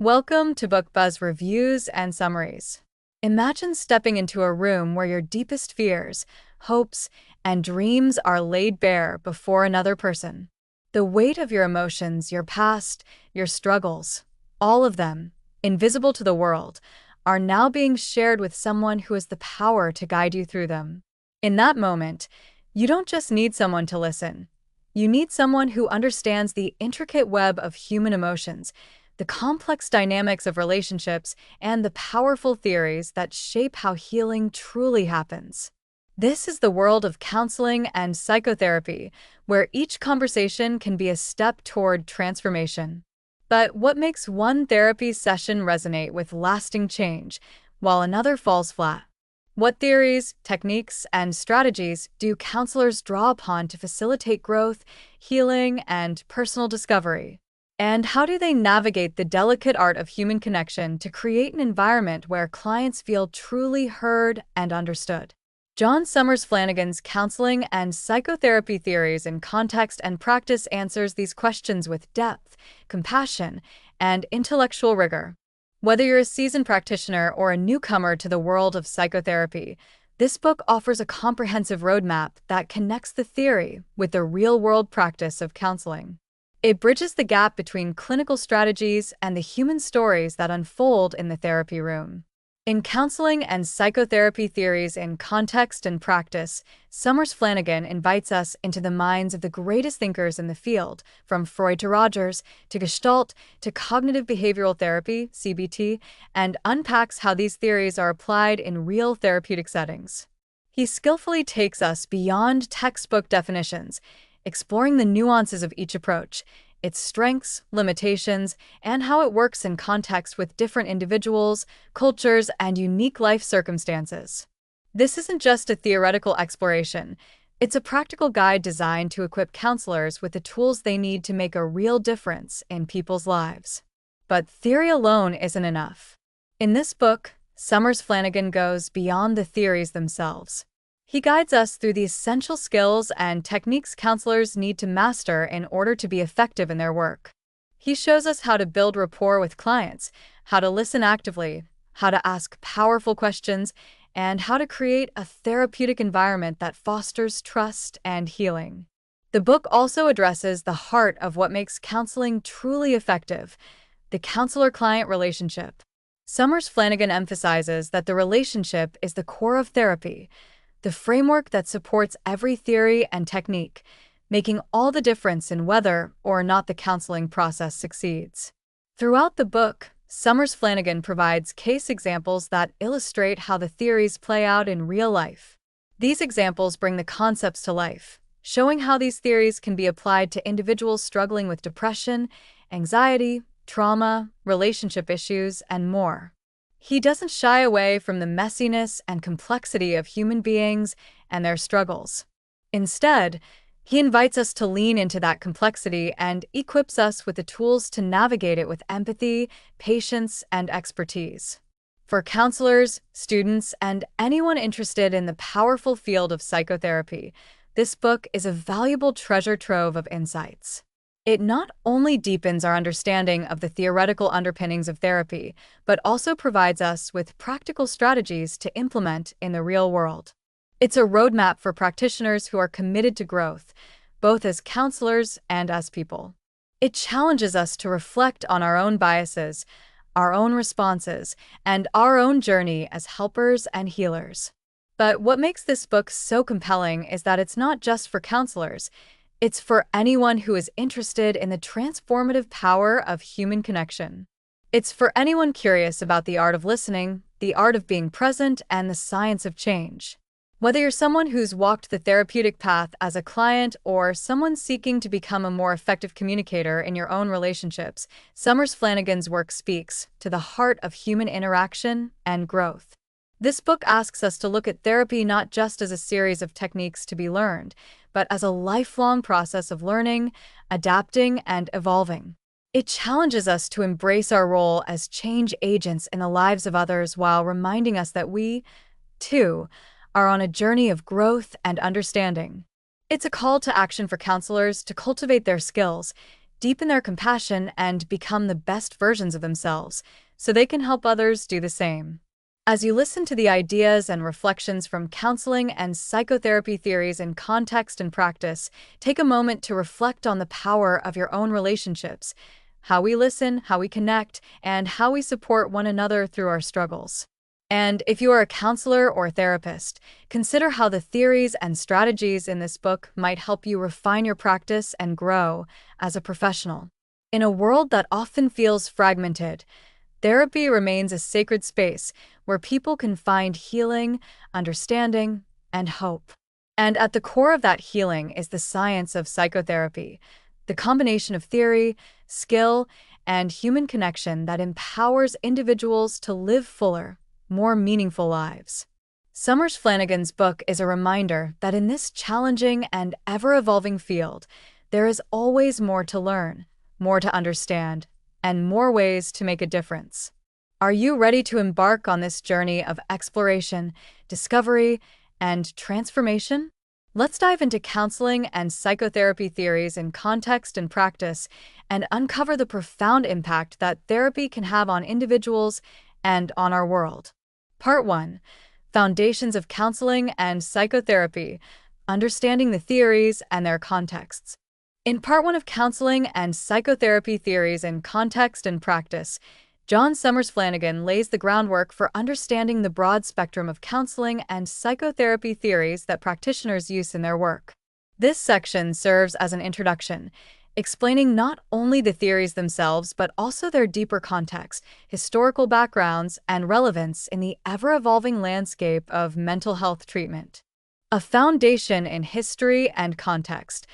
Welcome to Book Buzz Reviews and Summaries. Imagine stepping into a room where your deepest fears, hopes, and dreams are laid bare before another person. The weight of your emotions, your past, your struggles, all of them, invisible to the world, are now being shared with someone who has the power to guide you through them. In that moment, you don't just need someone to listen. You need someone who understands the intricate web of human emotions, the complex dynamics of relationships, and the powerful theories that shape how healing truly happens. This is the world of counseling and psychotherapy, where each conversation can be a step toward transformation. But what makes one therapy session resonate with lasting change, while another falls flat? What theories, techniques, and strategies do counselors draw upon to facilitate growth, healing, and personal discovery? And how do they navigate the delicate art of human connection to create an environment where clients feel truly heard and understood? John Sommers-Flanagan's Counseling and Psychotherapy Theories in Context and Practice answers these questions with depth, compassion, and intellectual rigor. Whether you're a seasoned practitioner or a newcomer to the world of psychotherapy, this book offers a comprehensive roadmap that connects the theory with the real-world practice of counseling. It bridges the gap between clinical strategies and the human stories that unfold in the therapy room. In Counseling and Psychotherapy Theories in Context and Practice, Sommers-Flanagan invites us into the minds of the greatest thinkers in the field, from Freud to Rogers, to Gestalt, to cognitive behavioral therapy, CBT, and unpacks how these theories are applied in real therapeutic settings. He skillfully takes us beyond textbook definitions, exploring the nuances of each approach, its strengths, limitations, and how it works in context with different individuals, cultures, and unique life circumstances. This isn't just a theoretical exploration, it's a practical guide designed to equip counselors with the tools they need to make a real difference in people's lives. But theory alone isn't enough. In this book, Sommers-Flanagan goes beyond the theories themselves. He guides us through the essential skills and techniques counselors need to master in order to be effective in their work. He shows us how to build rapport with clients, how to listen actively, how to ask powerful questions, and how to create a therapeutic environment that fosters trust and healing. The book also addresses the heart of what makes counseling truly effective: the counselor-client relationship. Sommers-Flanagan emphasizes that the relationship is the core of therapy, the framework that supports every theory and technique, making all the difference in whether or not the counseling process succeeds. Throughout the book, Sommers-Flanagan provides case examples that illustrate how the theories play out in real life. These examples bring the concepts to life, showing how these theories can be applied to individuals struggling with depression, anxiety, trauma, relationship issues, and more. He doesn't shy away from the messiness and complexity of human beings and their struggles. Instead, he invites us to lean into that complexity and equips us with the tools to navigate it with empathy, patience, and expertise. For counselors, students, and anyone interested in the powerful field of psychotherapy, this book is a valuable treasure trove of insights. It not only deepens our understanding of the theoretical underpinnings of therapy, but also provides us with practical strategies to implement in the real world. It's a roadmap for practitioners who are committed to growth, both as counselors and as people. It challenges us to reflect on our own biases, our own responses, and our own journey as helpers and healers. But what makes this book so compelling is that it's not just for counselors. It's for anyone who is interested in the transformative power of human connection. It's for anyone curious about the art of listening, the art of being present, and the science of change. Whether you're someone who's walked the therapeutic path as a client or someone seeking to become a more effective communicator in your own relationships, Sommers-Flanagan's work speaks to the heart of human interaction and growth. This book asks us to look at therapy not just as a series of techniques to be learned, but as a lifelong process of learning, adapting, and evolving. It challenges us to embrace our role as change agents in the lives of others while reminding us that we, too, are on a journey of growth and understanding. It's a call to action for counselors to cultivate their skills, deepen their compassion, and become the best versions of themselves, so they can help others do the same. As you listen to the ideas and reflections from counseling and psychotherapy theories in context and practice, take a moment to reflect on the power of your own relationships, how we listen, how we connect, and how we support one another through our struggles. And if you are a counselor or therapist, consider how the theories and strategies in this book might help you refine your practice and grow as a professional. In a world that often feels fragmented, therapy remains a sacred space where people can find healing, understanding, and hope. And at the core of that healing is the science of psychotherapy, the combination of theory, skill, and human connection that empowers individuals to live fuller, more meaningful lives. Sommers-Flanagan's book is a reminder that in this challenging and ever-evolving field, there is always more to learn, more to understand, and more ways to make a difference. Are you ready to embark on this journey of exploration, discovery, and transformation? Let's dive into counseling and psychotherapy theories in context and practice and uncover the profound impact that therapy can have on individuals and on our world. Part 1. Foundations of Counseling and Psychotherapy, Understanding the Theories and Their Contexts. In Part 1 of Counseling and Psychotherapy Theories in Context and Practice, John Sommers-Flanagan lays the groundwork for understanding the broad spectrum of counseling and psychotherapy theories that practitioners use in their work. This section serves as an introduction, explaining not only the theories themselves but also their deeper context, historical backgrounds, and relevance in the ever-evolving landscape of mental health treatment. A foundation in history and context.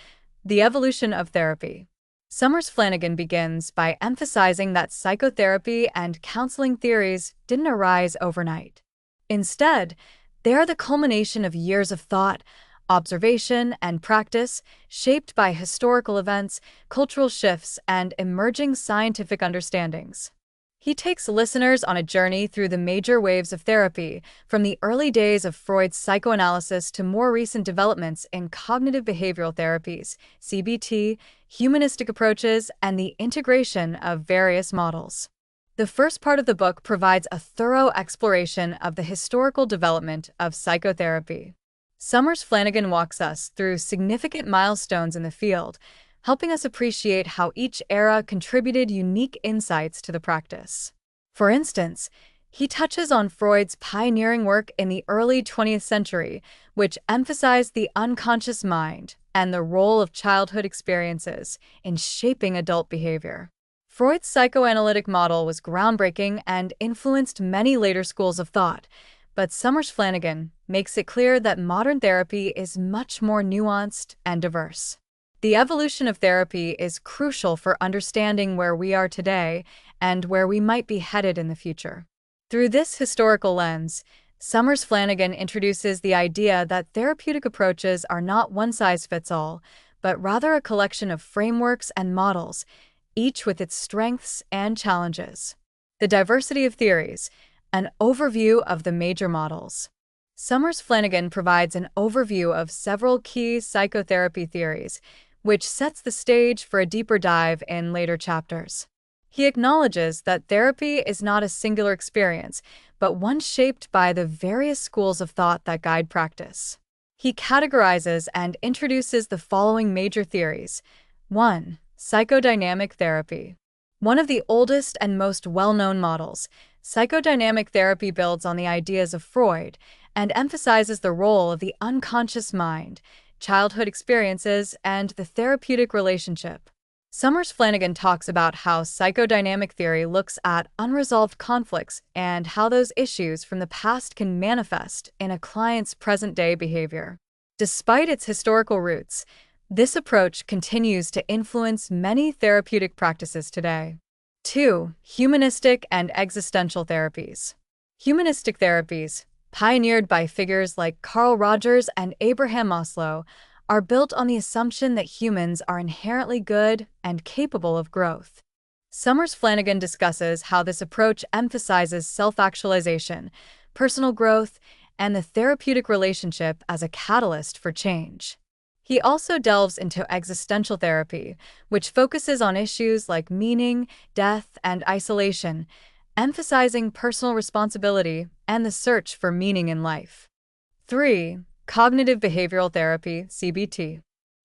The evolution of therapy. Sommers-Flanagan begins by emphasizing that psychotherapy and counseling theories didn't arise overnight. Instead, they are the culmination of years of thought, observation, and practice shaped by historical events, cultural shifts, and emerging scientific understandings. He takes listeners on a journey through the major waves of therapy, from the early days of Freud's psychoanalysis to more recent developments in cognitive behavioral therapies, CBT, humanistic approaches, and the integration of various models. The first part of the book provides a thorough exploration of the historical development of psychotherapy. Sommers-Flanagan walks us through significant milestones in the field, helping us appreciate how each era contributed unique insights to the practice. For instance, he touches on Freud's pioneering work in the early 20th century, which emphasized the unconscious mind and the role of childhood experiences in shaping adult behavior. Freud's psychoanalytic model was groundbreaking and influenced many later schools of thought, but Sommers-Flanagan makes it clear that modern therapy is much more nuanced and diverse. The evolution of therapy is crucial for understanding where we are today and where we might be headed in the future. Through this historical lens, Sommers-Flanagan introduces the idea that therapeutic approaches are not one-size-fits-all, but rather a collection of frameworks and models, each with its strengths and challenges. The diversity of theories, an overview of the major models. Sommers-Flanagan provides an overview of several key psychotherapy theories, which sets the stage for a deeper dive in later chapters. He acknowledges that therapy is not a singular experience, but one shaped by the various schools of thought that guide practice. He categorizes and introduces the following major theories. 1. Psychodynamic therapy. One of the oldest and most well-known models, psychodynamic therapy builds on the ideas of Freud and emphasizes the role of the unconscious mind, childhood experiences, and the therapeutic relationship. Sommers-Flanagan talks about how psychodynamic theory looks at unresolved conflicts and how those issues from the past can manifest in a client's present-day behavior. Despite its historical roots, this approach continues to influence many therapeutic practices today. 2. Humanistic and existential therapies. Humanistic therapies, pioneered by figures like Carl Rogers and Abraham Maslow, are built on the assumption that humans are inherently good and capable of growth. Sommers-Flanagan discusses how this approach emphasizes self-actualization, personal growth, and the therapeutic relationship as a catalyst for change. He also delves into existential therapy, which focuses on issues like meaning, death, and isolation, emphasizing personal responsibility and the search for meaning in life. 3. Cognitive behavioral therapy, CBT.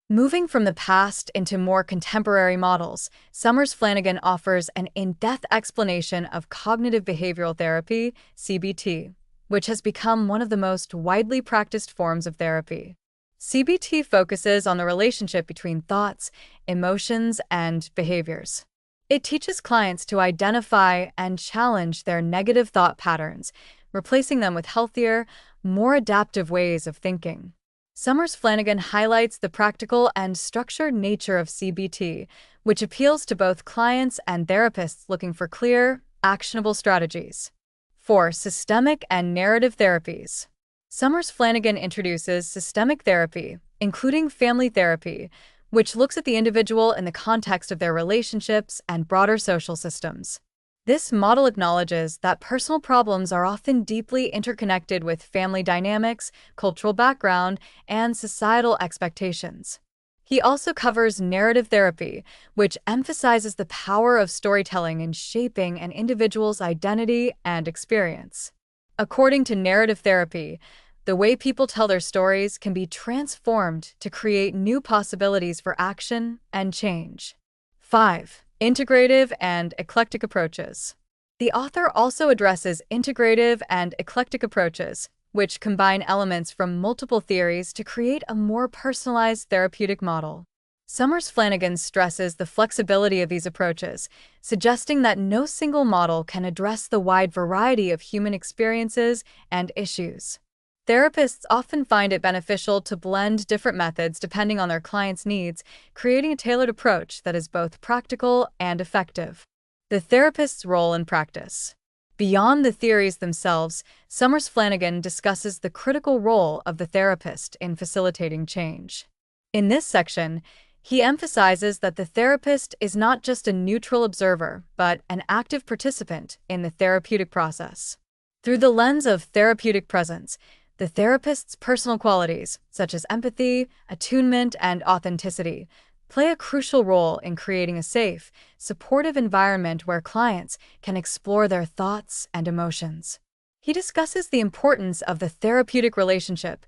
Moving from the past into more contemporary models, Sommers-Flanagan offers an in-depth explanation of cognitive behavioral therapy, CBT, which has become one of the most widely practiced forms of therapy. CBT focuses on the relationship between thoughts, emotions, and behaviors. It teaches clients to identify and challenge their negative thought patterns, replacing them with healthier, more adaptive ways of thinking. Sommers-Flanagan highlights the practical and structured nature of CBT, which appeals to both clients and therapists looking for clear, actionable strategies. 4. Systemic and narrative therapies. Sommers-Flanagan introduces systemic therapy, including family therapy, which looks at the individual in the context of their relationships and broader social systems. This model acknowledges that personal problems are often deeply interconnected with family dynamics, cultural background, and societal expectations. He also covers narrative therapy, which emphasizes the power of storytelling in shaping an individual's identity and experience. According to narrative therapy, the way people tell their stories can be transformed to create new possibilities for action and change. 5. Integrative and eclectic approaches. The author also addresses integrative and eclectic approaches, which combine elements from multiple theories to create a more personalized therapeutic model. Sommers-Flanagan stresses the flexibility of these approaches, suggesting that no single model can address the wide variety of human experiences and issues. Therapists often find it beneficial to blend different methods depending on their clients' needs, creating a tailored approach that is both practical and effective. The therapist's role in practice. Beyond the theories themselves, Sommers-Flanagan discusses the critical role of the therapist in facilitating change. In this section, he emphasizes that the therapist is not just a neutral observer, but an active participant in the therapeutic process. Through the lens of therapeutic presence, the therapist's personal qualities, such as empathy, attunement, and authenticity, play a crucial role in creating a safe, supportive environment where clients can explore their thoughts and emotions. He discusses the importance of the therapeutic relationship,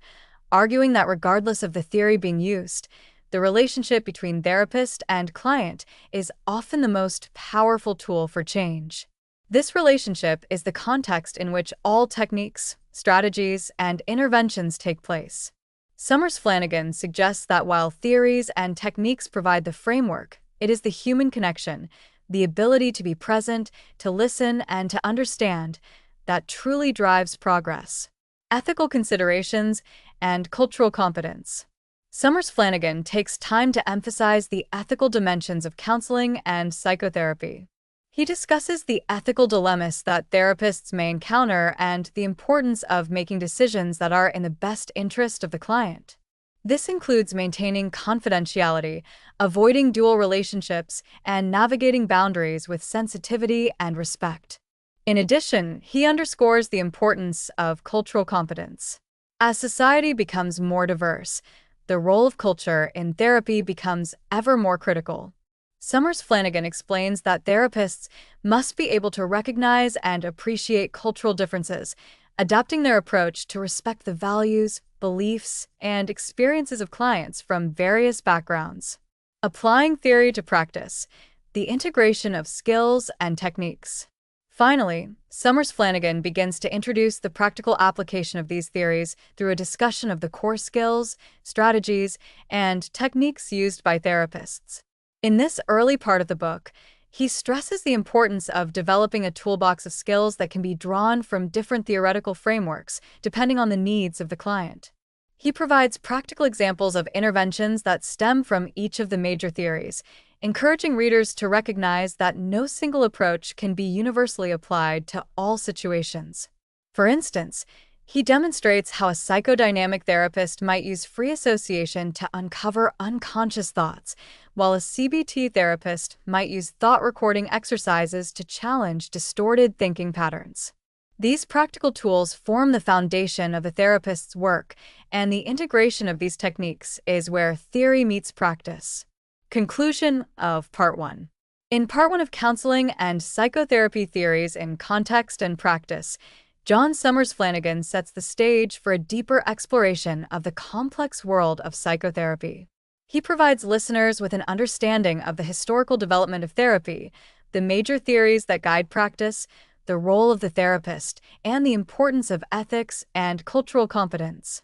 arguing that regardless of the theory being used, the relationship between therapist and client is often the most powerful tool for change. This relationship is the context in which all techniques, strategies, and interventions take place. Sommers-Flanagan suggests that while theories and techniques provide the framework, it is the human connection, the ability to be present, to listen, and to understand that truly drives progress. Ethical considerations and cultural competence. Sommers-Flanagan takes time to emphasize the ethical dimensions of counseling and psychotherapy. He discusses the ethical dilemmas that therapists may encounter and the importance of making decisions that are in the best interest of the client. This includes maintaining confidentiality, avoiding dual relationships, and navigating boundaries with sensitivity and respect. In addition, he underscores the importance of cultural competence. As society becomes more diverse, the role of culture in therapy becomes ever more critical. Sommers-Flanagan explains that therapists must be able to recognize and appreciate cultural differences, adapting their approach to respect the values, beliefs, and experiences of clients from various backgrounds. Applying theory to practice, the integration of skills and techniques. Finally, Sommers-Flanagan begins to introduce the practical application of these theories through a discussion of the core skills, strategies, and techniques used by therapists. In this early part of the book, he stresses the importance of developing a toolbox of skills that can be drawn from different theoretical frameworks, depending on the needs of the client. He provides practical examples of interventions that stem from each of the major theories, encouraging readers to recognize that no single approach can be universally applied to all situations. For instance, he demonstrates how a psychodynamic therapist might use free association to uncover unconscious thoughts, while a CBT therapist might use thought recording exercises to challenge distorted thinking patterns. These practical tools form the foundation of a therapist's work, and the integration of these techniques is where theory meets practice. Conclusion of Part 1. In Part 1 of Counseling and Psychotherapy Theories in Context and Practice, John Sommers-Flanagan sets the stage for a deeper exploration of the complex world of psychotherapy. He provides listeners with an understanding of the historical development of therapy, the major theories that guide practice, the role of the therapist, and the importance of ethics and cultural competence.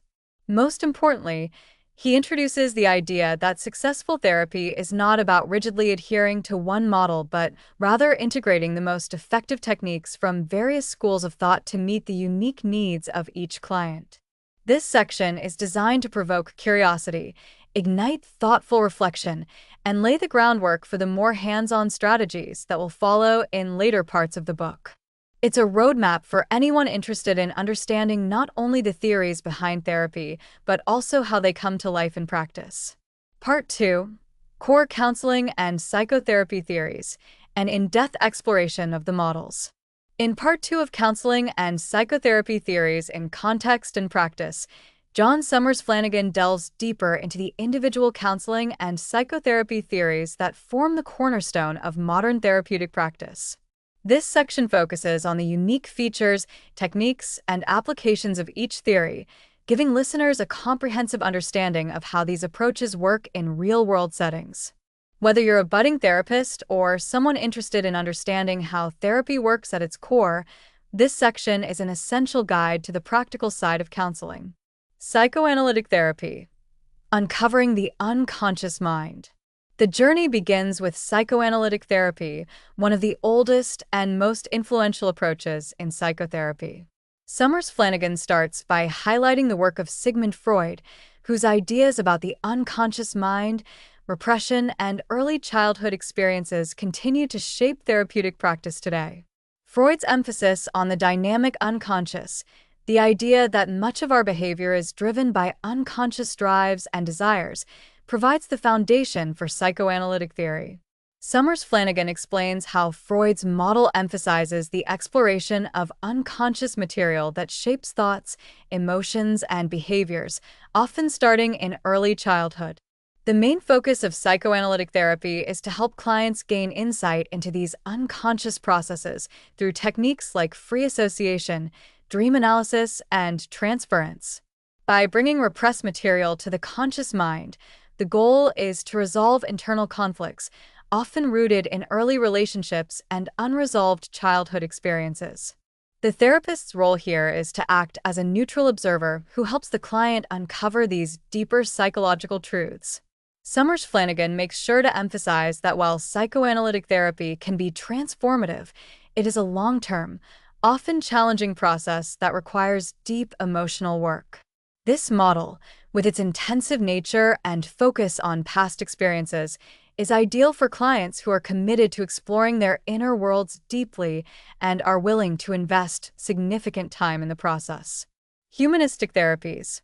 Most importantly, he introduces the idea that successful therapy is not about rigidly adhering to one model, but rather integrating the most effective techniques from various schools of thought to meet the unique needs of each client. This section is designed to provoke curiosity, ignite thoughtful reflection, and lay the groundwork for the more hands-on strategies that will follow in later parts of the book. It's a roadmap for anyone interested in understanding not only the theories behind therapy, but also how they come to life in practice. Part 2. Core Counseling and Psychotherapy Theories, an in-depth exploration of the models. In Part 2 of Counseling and Psychotherapy Theories in Context and Practice, John Sommers-Flanagan delves deeper into the individual counseling and psychotherapy theories that form the cornerstone of modern therapeutic practice. This section focuses on the unique features, techniques, and applications of each theory, giving listeners a comprehensive understanding of how these approaches work in real-world settings. Whether you're a budding therapist or someone interested in understanding how therapy works at its core, this section is an essential guide to the practical side of counseling. Psychoanalytic therapy. Uncovering the unconscious mind. The journey begins with psychoanalytic therapy, one of the oldest and most influential approaches in psychotherapy. Sommers-Flanagan starts by highlighting the work of Sigmund Freud, whose ideas about the unconscious mind, repression, and early childhood experiences continue to shape therapeutic practice today. Freud's emphasis on the dynamic unconscious, the idea that much of our behavior is driven by unconscious drives and desires, provides the foundation for psychoanalytic theory. Sommers-Flanagan explains how Freud's model emphasizes the exploration of unconscious material that shapes thoughts, emotions, and behaviors, often starting in early childhood. The main focus of psychoanalytic therapy is to help clients gain insight into these unconscious processes through techniques like free association, dream analysis, and transference. By bringing repressed material to the conscious mind, the goal is to resolve internal conflicts, often rooted in early relationships and unresolved childhood experiences. The therapist's role here is to act as a neutral observer who helps the client uncover these deeper psychological truths. Sommers-Flanagan makes sure to emphasize that while psychoanalytic therapy can be transformative, it is a long-term, often challenging process that requires deep emotional work. This model, with its intensive nature and focus on past experiences, is ideal for clients who are committed to exploring their inner worlds deeply and are willing to invest significant time in the process. Humanistic therapies.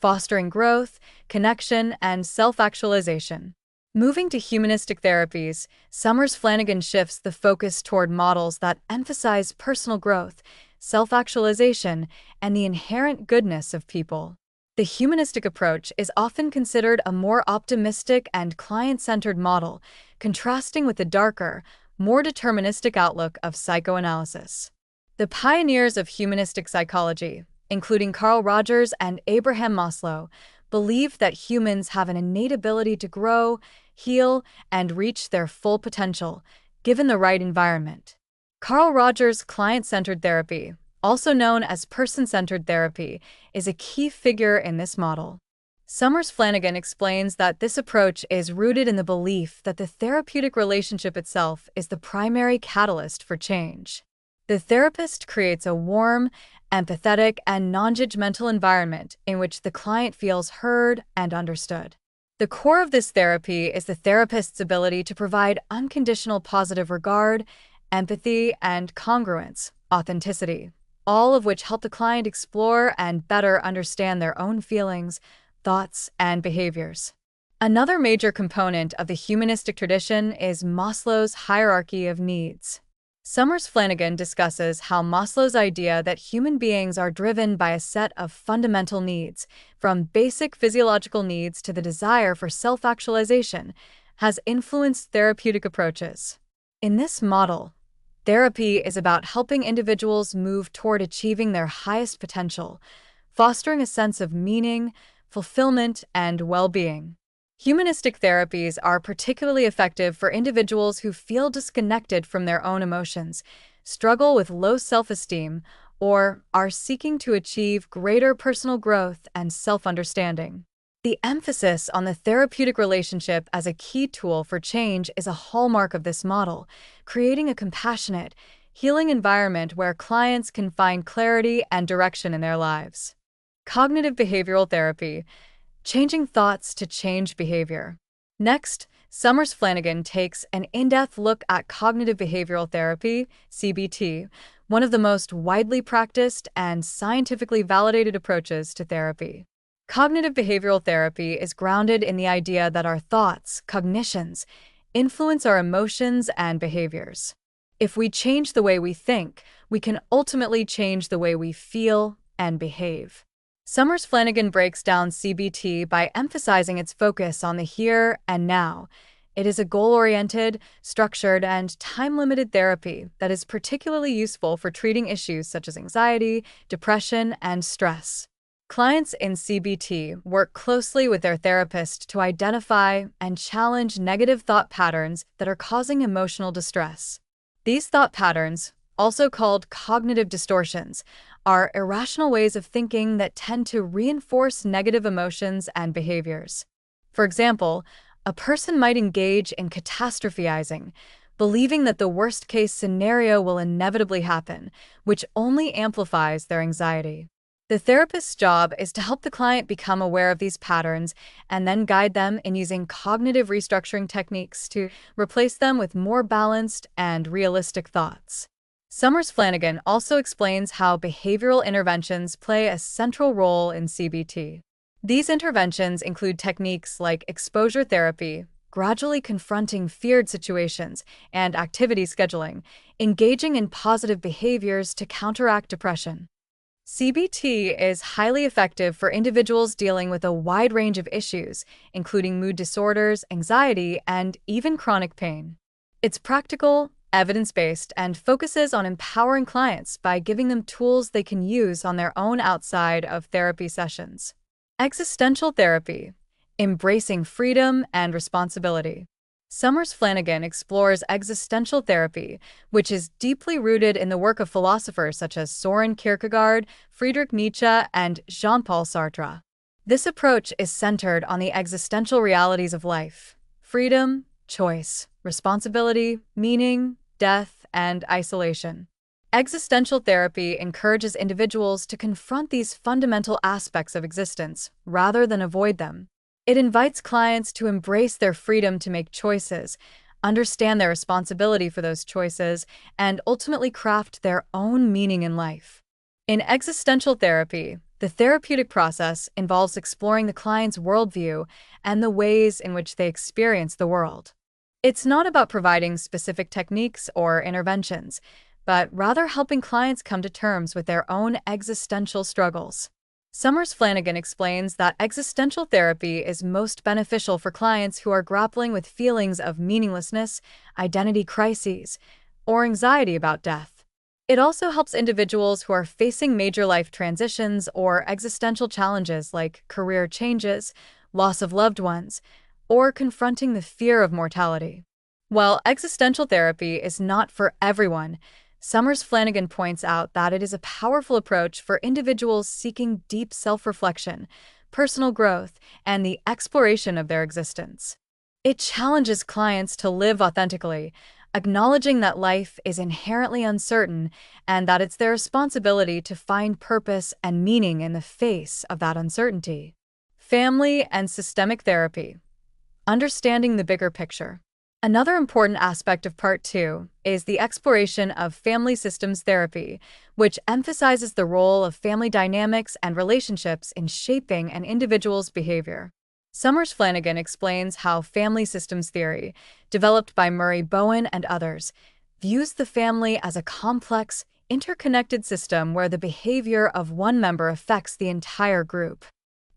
Fostering growth, connection, and self-actualization. Moving to humanistic therapies, Sommers-Flanagan shifts the focus toward models that emphasize personal growth, self-actualization, and the inherent goodness of people. The humanistic approach is often considered a more optimistic and client-centered model, contrasting with the darker, more deterministic outlook of psychoanalysis. The pioneers of humanistic psychology, including Carl Rogers and Abraham Maslow, believed that humans have an innate ability to grow, heal, and reach their full potential, given the right environment. Carl Rogers' client-centered therapy, also known as person-centered therapy, is a key figure in this model. Sommers-Flanagan explains that this approach is rooted in the belief that the therapeutic relationship itself is the primary catalyst for change. The therapist creates a warm, empathetic, and non-judgmental environment in which the client feels heard and understood. The core of this therapy is the therapist's ability to provide unconditional positive regard, empathy, and congruence, authenticity, all of which help the client explore and better understand their own feelings, thoughts, and behaviors. Another major component of the humanistic tradition is Maslow's hierarchy of needs. Sommers-Flanagan discusses how Maslow's idea that human beings are driven by a set of fundamental needs, from basic physiological needs to the desire for self-actualization, has influenced therapeutic approaches. In this model, therapy is about helping individuals move toward achieving their highest potential, fostering a sense of meaning, fulfillment, and well-being. Humanistic therapies are particularly effective for individuals who feel disconnected from their own emotions, struggle with low self-esteem, or are seeking to achieve greater personal growth and self-understanding. The emphasis on the therapeutic relationship as a key tool for change is a hallmark of this model, creating a compassionate, healing environment where clients can find clarity and direction in their lives. Cognitive behavioral therapy, changing thoughts to change behavior. Next, Sommers-Flanagan takes an in-depth look at cognitive behavioral therapy, CBT, one of the most widely practiced and scientifically validated approaches to therapy. Cognitive behavioral therapy is grounded in the idea that our thoughts, cognitions, influence our emotions and behaviors. If we change the way we think, we can ultimately change the way we feel and behave. Sommers-Flanagan breaks down CBT by emphasizing its focus on the here and now. It is a goal-oriented, structured, and time-limited therapy that is particularly useful for treating issues such as anxiety, depression, and stress. Clients in CBT work closely with their therapist to identify and challenge negative thought patterns that are causing emotional distress. These thought patterns, also called cognitive distortions, are irrational ways of thinking that tend to reinforce negative emotions and behaviors. For example, a person might engage in catastrophizing, believing that the worst-case scenario will inevitably happen, which only amplifies their anxiety. The therapist's job is to help the client become aware of these patterns and then guide them in using cognitive restructuring techniques to replace them with more balanced and realistic thoughts. Sommers-Flanagan also explains how behavioral interventions play a central role in CBT. These interventions include techniques like exposure therapy, gradually confronting feared situations, and activity scheduling, engaging in positive behaviors to counteract depression. CBT is highly effective for individuals dealing with a wide range of issues, including mood disorders, anxiety, and even chronic pain. It's practical, evidence-based, and focuses on empowering clients by giving them tools they can use on their own outside of therapy sessions. Existential therapy, embracing freedom and responsibility. Sommers-Flanagan explores existential therapy, which is deeply rooted in the work of philosophers such as Soren Kierkegaard, Friedrich Nietzsche, and Jean-Paul Sartre. This approach is centered on the existential realities of life: freedom, choice, responsibility, meaning, death, and isolation. Existential therapy encourages individuals to confront these fundamental aspects of existence rather than avoid them. It invites clients to embrace their freedom to make choices, understand their responsibility for those choices, and ultimately craft their own meaning in life. In existential therapy, the therapeutic process involves exploring the client's worldview and the ways in which they experience the world. It's not about providing specific techniques or interventions, but rather helping clients come to terms with their own existential struggles. Sommers-Flanagan explains that existential therapy is most beneficial for clients who are grappling with feelings of meaninglessness, identity crises, or anxiety about death. It also helps individuals who are facing major life transitions or existential challenges like career changes, loss of loved ones, or confronting the fear of mortality. While existential therapy is not for everyone, Sommers-Flanagan points out that it is a powerful approach for individuals seeking deep self-reflection, personal growth, and the exploration of their existence. It challenges clients to live authentically, acknowledging that life is inherently uncertain and that it's their responsibility to find purpose and meaning in the face of that uncertainty. Family and systemic therapy. Understanding the bigger picture. Another important aspect of Part 2 is the exploration of family systems therapy, which emphasizes the role of family dynamics and relationships in shaping an individual's behavior. Sommers-Flanagan explains how family systems theory, developed by Murray Bowen and others, views the family as a complex, interconnected system where the behavior of one member affects the entire group.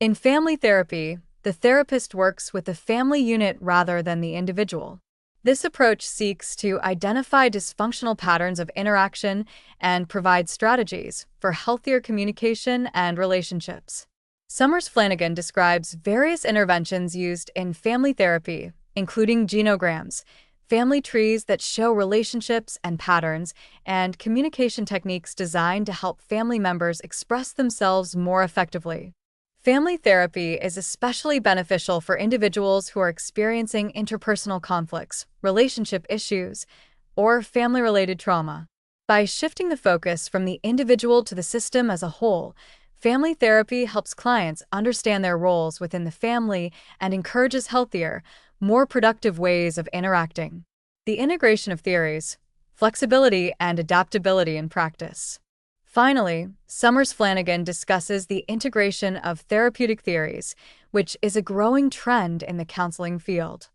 In family therapy, the therapist works with the family unit rather than the individual. This approach seeks to identify dysfunctional patterns of interaction and provide strategies for healthier communication and relationships. Sommers-Flanagan describes various interventions used in family therapy, including genograms, family trees that show relationships and patterns, and communication techniques designed to help family members express themselves more effectively. Family therapy is especially beneficial for individuals who are experiencing interpersonal conflicts, relationship issues, or family-related trauma. By shifting the focus from the individual to the system as a whole, family therapy helps clients understand their roles within the family and encourages healthier, more productive ways of interacting. The integration of theories, flexibility, and adaptability in practice. Finally, Sommers-Flanagan discusses the integration of therapeutic theories, which is a growing trend in the counseling field.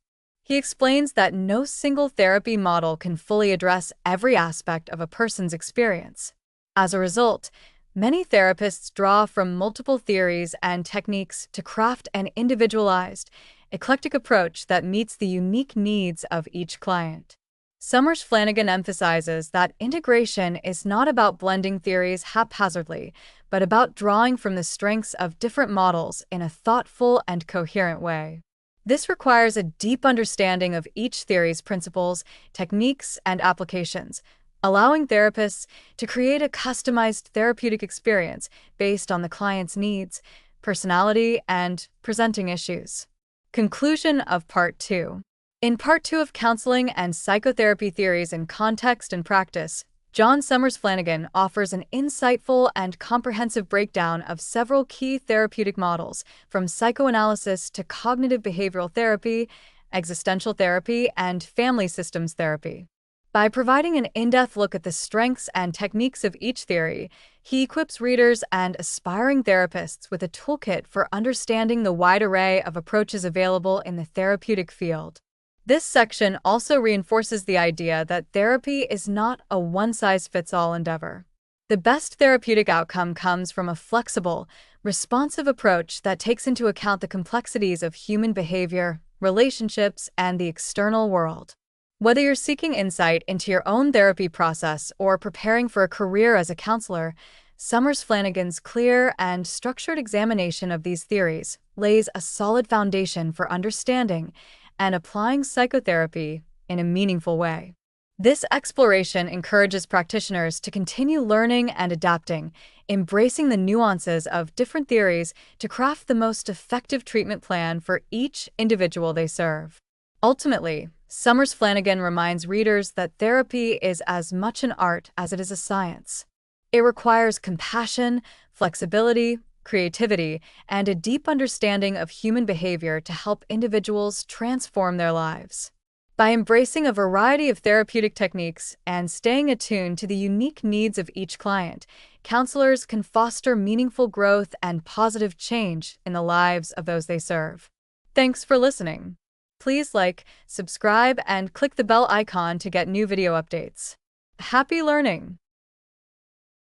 He explains that no single therapy model can fully address every aspect of a person's experience. As a result, many therapists draw from multiple theories and techniques to craft an individualized, eclectic approach that meets the unique needs of each client. Sommers-Flanagan emphasizes that integration is not about blending theories haphazardly, but about drawing from the strengths of different models in a thoughtful and coherent way. This requires a deep understanding of each theory's principles, techniques, and applications, allowing therapists to create a customized therapeutic experience based on the client's needs, personality, and presenting issues. Conclusion of Part 2. In Part 2 of Counseling and Psychotherapy Theories in Context and Practice, John Sommers-Flanagan offers an insightful and comprehensive breakdown of several key therapeutic models, from psychoanalysis to cognitive behavioral therapy, existential therapy, and family systems therapy. By providing an in-depth look at the strengths and techniques of each theory, he equips readers and aspiring therapists with a toolkit for understanding the wide array of approaches available in the therapeutic field. This section also reinforces the idea that therapy is not a one-size-fits-all endeavor. The best therapeutic outcome comes from a flexible, responsive approach that takes into account the complexities of human behavior, relationships, and the external world. Whether you're seeking insight into your own therapy process or preparing for a career as a counselor, Sommers-Flanagan's clear and structured examination of these theories lays a solid foundation for understanding and applying psychotherapy in a meaningful way. This exploration encourages practitioners to continue learning and adapting, embracing the nuances of different theories to craft the most effective treatment plan for each individual they serve. Ultimately, Sommers-Flanagan reminds readers that therapy is as much an art as it is a science. It requires compassion, flexibility, creativity, and a deep understanding of human behavior to help individuals transform their lives. By embracing a variety of therapeutic techniques and staying attuned to the unique needs of each client, counselors can foster meaningful growth and positive change in the lives of those they serve. Thanks for listening. Please like, subscribe, and click the bell icon to get new video updates. Happy learning!